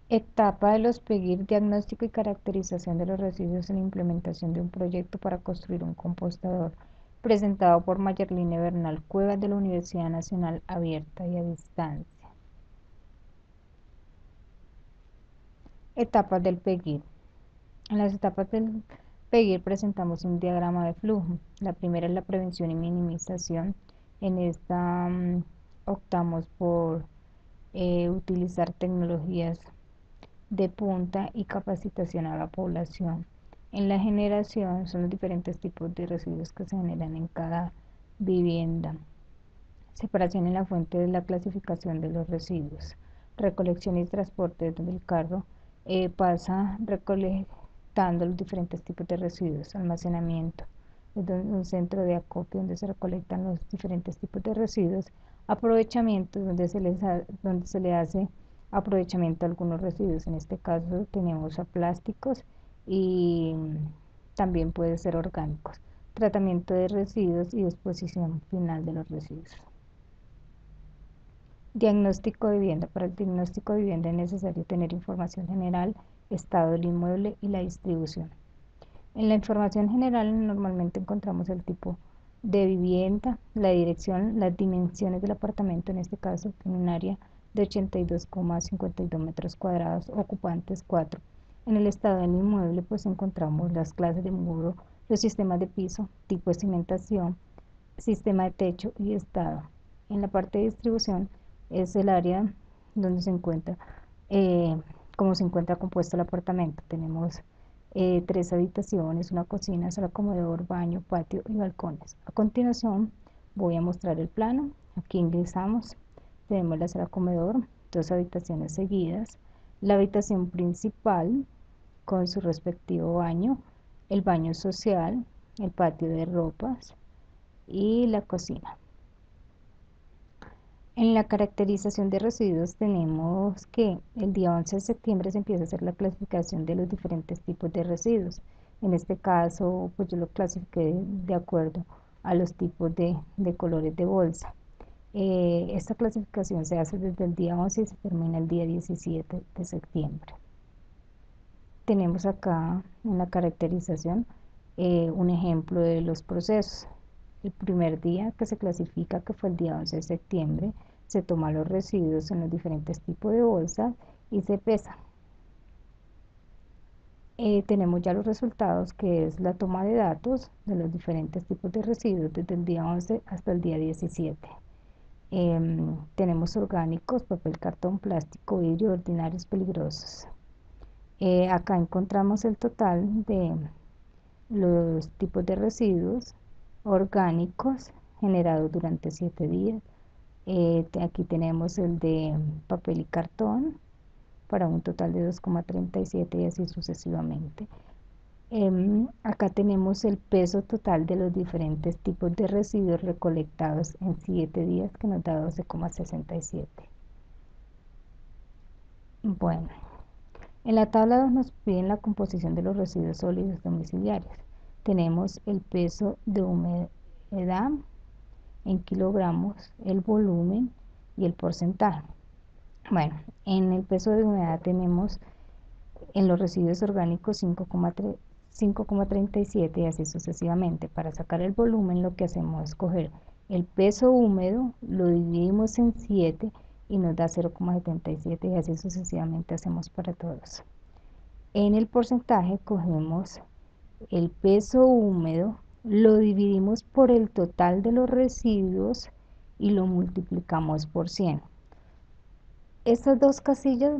Etapa de los PEGIR: diagnóstico y caracterización de los residuos en la implementación de un proyecto para construir un compostador, presentado por Mayerline Bernal Cuevas de la Universidad Nacional Abierta y a Distancia. Etapas del PEGIR. En las etapas del PEGIR presentamos un diagrama de flujo. La primera es la prevención y minimización. En esta optamos por utilizar tecnologías de punta y capacitación a la población. En la generación son los diferentes tipos de residuos que se generan en cada vivienda. Separación en la fuente de la clasificación de los residuos. Recolección y transporte, donde el carro pasa recolectando los diferentes tipos de residuos. Almacenamiento, es un centro de acopio donde se recolectan los diferentes tipos de residuos. Aprovechamiento, donde se le hace aprovechamiento a algunos residuos. En este caso tenemos a plásticos y también puede ser orgánicos. Tratamiento de residuos y disposición final de los residuos. Diagnóstico de vivienda. Para el diagnóstico de vivienda es necesario tener información general, estado del inmueble y la distribución. En la información general normalmente encontramos el tipo de vivienda, la dirección, las dimensiones del apartamento, en este caso en un área de 82,52 metros cuadrados, ocupantes 4. En el estado del inmueble pues encontramos las clases de muro, los sistemas de piso, tipo de cimentación, sistema de techo y estado. En la parte de distribución es el área donde se encuentra, eh, cómo se encuentra compuesto el apartamento. Tenemos 3 habitaciones, una cocina, sala comedor, baño, patio y balcones. A continuación voy a mostrar el plano. Aquí ingresamos, tenemos la sala comedor, 2 habitaciones seguidas, la habitación principal con su respectivo baño, el baño social, el patio de ropas y la cocina. En la caracterización de residuos tenemos que el día 11 de septiembre se empieza a hacer la clasificación de los diferentes tipos de residuos. En este caso, pues yo lo clasifiqué de acuerdo a los tipos de colores de bolsa. Esta clasificación se hace desde el día 11 y se termina el día 17 de septiembre. Tenemos acá en la caracterización un ejemplo de los procesos. El primer día que se clasifica, que fue el día 11 de septiembre, se toman los residuos en los diferentes tipos de bolsas y se pesa. Tenemos ya los resultados, que es la toma de datos de los diferentes tipos de residuos desde el día 11 hasta el día 17. Tenemos orgánicos, papel, cartón, plástico, vidrio, ordinarios, peligrosos. Acá encontramos el total de los tipos de residuos orgánicos generados durante 7 días. Aquí tenemos el de papel y cartón para un total de 2,37 y así sucesivamente. Acá tenemos el peso total de los diferentes tipos de residuos recolectados en 7 días, que nos da 12,67. Bueno, en la tabla 2 nos piden la composición de los residuos sólidos domiciliarios. Tenemos el peso de humedad en kilogramos, el volumen y el porcentaje. Bueno, en el peso de humedad tenemos en los residuos orgánicos 5,37 y así sucesivamente. Para sacar el volumen lo que hacemos es coger el peso húmedo, lo dividimos en 7 y nos da 0,77 y así sucesivamente hacemos para todos. En el porcentaje cogemos el peso húmedo, lo dividimos por el total de los residuos y lo multiplicamos por 100. Estas dos casillas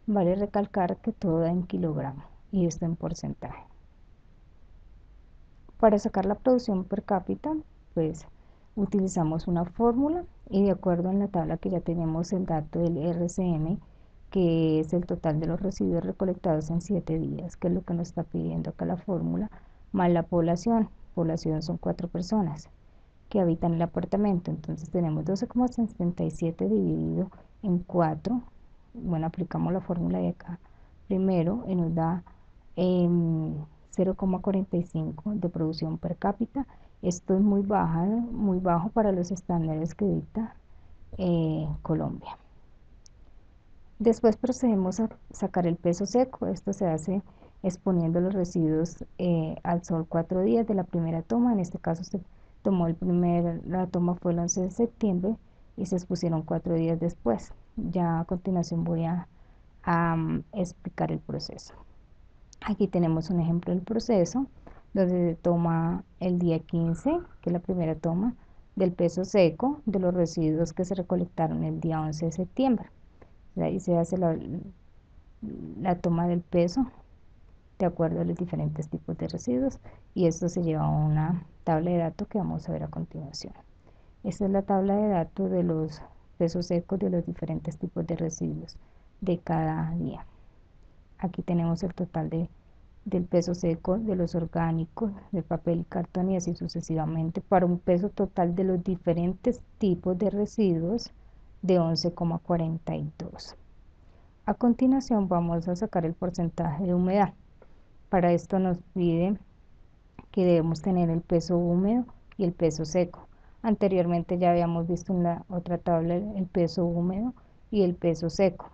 vale recalcar que todo da en kilogramos y esto en porcentaje. Para sacar la producción per cápita, pues utilizamos una fórmula y de acuerdo en la tabla que ya tenemos el dato del RCM, que es el total de los residuos recolectados en 7 días, que es lo que nos está pidiendo acá la fórmula, más la población. Población son 4 personas que habitan el apartamento, entonces tenemos 12,77 dividido en 4. Bueno, aplicamos la fórmula de acá primero y nos da 0,45 de producción per cápita. Esto es muy bajo para los estándares que dicta Colombia. Después procedemos a sacar el peso seco. Esto se hace exponiendo los residuos al sol 4 días de la primera toma. En este caso se tomó la toma fue el 11 de septiembre y se expusieron 4 días después. Ya a continuación voy a explicar el proceso. Aquí tenemos un ejemplo del proceso donde se toma el día 15, que es la primera toma, del peso seco de los residuos que se recolectaron el día 11 de septiembre. De ahí se hace la toma del peso de acuerdo a los diferentes tipos de residuos y esto se lleva a una tabla de datos que vamos a ver a continuación. Esta es la tabla de datos de los pesos secos de los diferentes tipos de residuos de cada día. Aquí tenemos el total del peso seco, de los orgánicos, del papel y cartón y así sucesivamente, para un peso total de los diferentes tipos de residuos de 11,42. A continuación vamos a sacar el porcentaje de humedad. Para esto nos pide que debemos tener el peso húmedo y el peso seco. Anteriormente ya habíamos visto en la otra tabla el peso húmedo y el peso seco.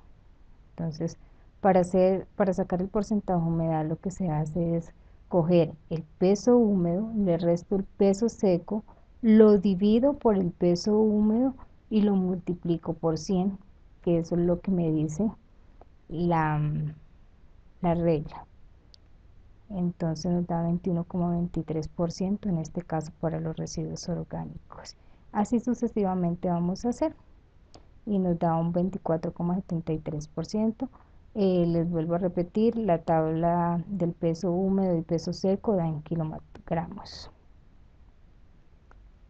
Entonces, para sacar el porcentaje de humedad, lo que se hace es coger el peso húmedo, le resto el peso seco, lo divido por el peso húmedo y lo multiplico por 100, que eso es lo que me dice la, la regla. Entonces nos da 21,23% en este caso para los residuos orgánicos. Así sucesivamente vamos a hacer y nos da un 24,73%. Les vuelvo a repetir, la tabla del peso húmedo y peso seco da en kilogramos.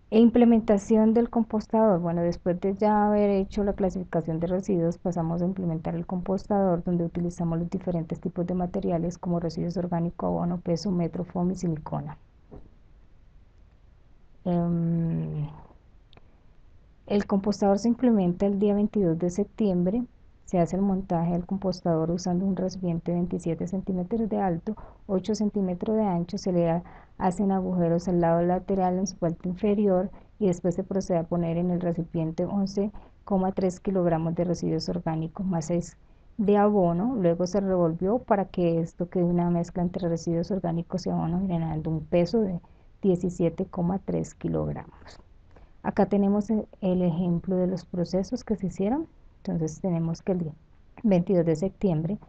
E implementación del compostador. Bueno, después de ya haber hecho la clasificación de residuos, pasamos a implementar el compostador, donde utilizamos los diferentes tipos de materiales como residuos orgánicos, abono, peso, metro, foam y silicona. El compostador se implementa el día 22 de septiembre. Se hace el montaje del compostador usando un recipiente de 27 centímetros de alto, 8 centímetros de ancho. Se le hacen agujeros al lado lateral en su parte inferior y después se procede a poner en el recipiente 11,3 kilogramos de residuos orgánicos más 6 de abono. Luego se revolvió para que esto quede una mezcla entre residuos orgánicos y abono, generando un peso de 17,3 kilogramos. Acá tenemos el ejemplo de los procesos que se hicieron. Entonces tenemos que el día 22 de septiembre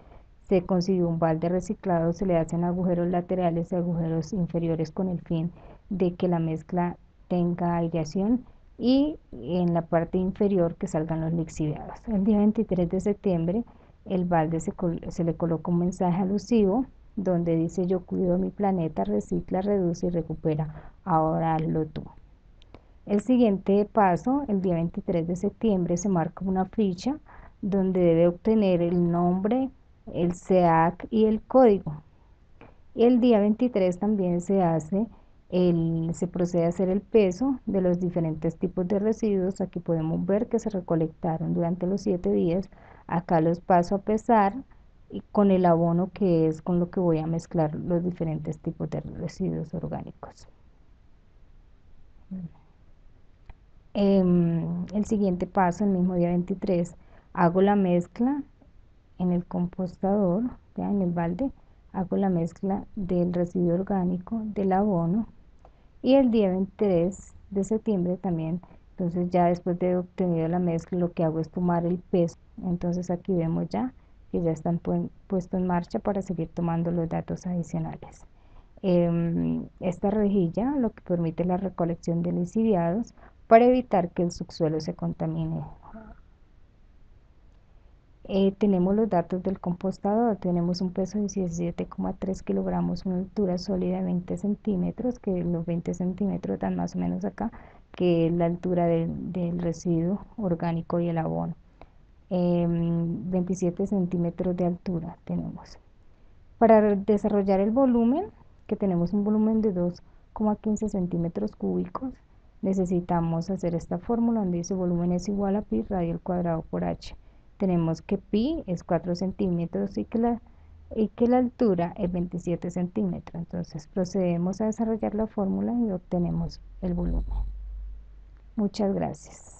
se consiguió un balde reciclado, se le hacen agujeros laterales y agujeros inferiores con el fin de que la mezcla tenga aireación y en la parte inferior que salgan los lixiviados. El día 23 de septiembre el balde se le coloca un mensaje alusivo donde dice: yo cuido mi planeta, recicla, reduce y recupera, ahora hazlo tú. El siguiente paso, el día 23 de septiembre, se marca una ficha donde debe obtener el nombre, el SEAC y el código. Y el día 23 también se procede a hacer el peso de los diferentes tipos de residuos. Aquí podemos ver que se recolectaron durante los 7 días. Acá los paso a pesar y con el abono, que es con lo que voy a mezclar los diferentes tipos de residuos orgánicos. El siguiente paso, el mismo día 23, hago la mezcla en el compostador, ya en el balde, hago la mezcla del residuo orgánico, del abono, y el día 23 de septiembre también. Entonces ya después de obtenido la mezcla, lo que hago es tomar el peso. Entonces aquí vemos ya que ya están puestos en marcha para seguir tomando los datos adicionales. Esta rejilla lo que permite la recolección de lixiviados para evitar que el subsuelo se contamine. Tenemos los datos del compostador. Tenemos un peso de 17,3 kilogramos, una altura sólida de 20 centímetros, que los 20 centímetros dan más o menos acá, que es la altura del residuo orgánico y el abono. 27 centímetros de altura tenemos. Para desarrollar el volumen, que tenemos un volumen de 2,15 centímetros cúbicos, necesitamos hacer esta fórmula donde dice volumen es igual a pi radio al cuadrado por h. Tenemos que pi es 4 centímetros y que la altura es 27 centímetros. Entonces procedemos a desarrollar la fórmula y obtenemos el volumen. Muchas gracias.